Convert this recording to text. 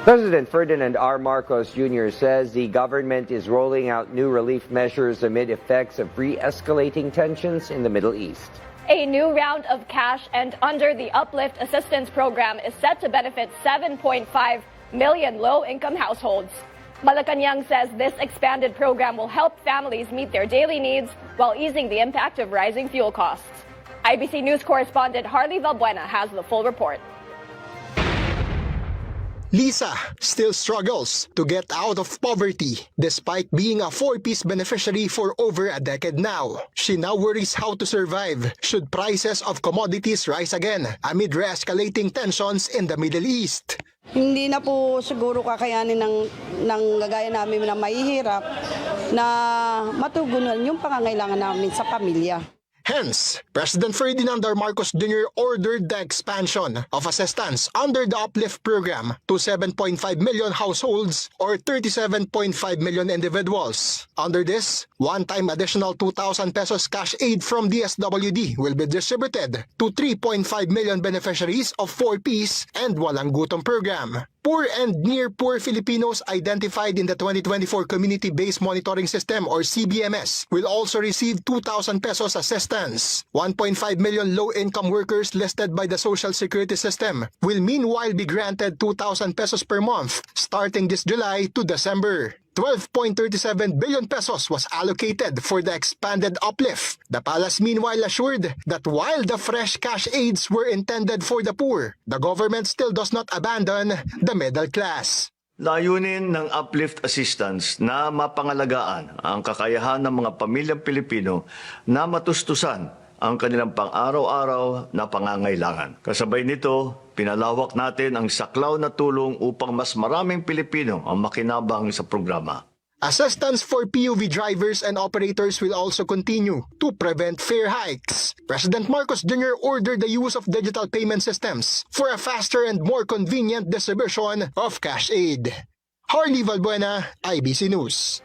President Ferdinand R. Marcos Jr. says the government is rolling out new relief measures amid effects of re-escalating tensions in the Middle East. A new round of cash and under the Uplift Assistance Program is set to benefit 7.5 million low-income households. Malacanang says this expanded program will help families meet their daily needs while easing the impact of rising fuel costs. IBC News correspondent Harley Valbuena has the full report. Lisa still struggles to get out of poverty despite being a four-piece beneficiary for over a decade now. She now worries how to survive should prices of commodities rise again amid re-escalating tensions in the Middle East. Hindi na po siguro kakayanin ng gagaya namin na mahihirap na matugunan yung pangangailangan namin sa pamilya. Hence, President Ferdinand R. Marcos Jr. ordered the expansion of assistance under the Uplift program to 7.5 million households or 37.5 million individuals. Under this, one-time additional 2,000 pesos cash aid from DSWD will be distributed to 3.5 million beneficiaries of 4Ps and Walang Gutom program. Poor and near-poor Filipinos identified in the 2024 Community-Based Monitoring System or CBMS will also receive 2,000 pesos assistance. 1.5 million low-income workers listed by the Social Security System will meanwhile be granted 2,000 pesos per month starting this July to December. 12.37 billion pesos was allocated for the expanded uplift. The palace meanwhile assured that while the fresh cash aids were intended for the poor, the government still does not abandon the middle class. Layunin ng uplift assistance na mapangalagaan ang kakayahan ng mga pamilyang Pilipino na matustusan ang kanilang pang-araw-araw na pangangailangan. Kasabay nito, pinalawak natin ang saklaw na tulong upang mas maraming Pilipino ang makinabang sa programa. Assistance for PUV drivers and operators will also continue to prevent fare hikes. President Marcos Jr. ordered the use of digital payment systems for a faster and more convenient distribution of cash aid. Harley Valbuena, IBC News.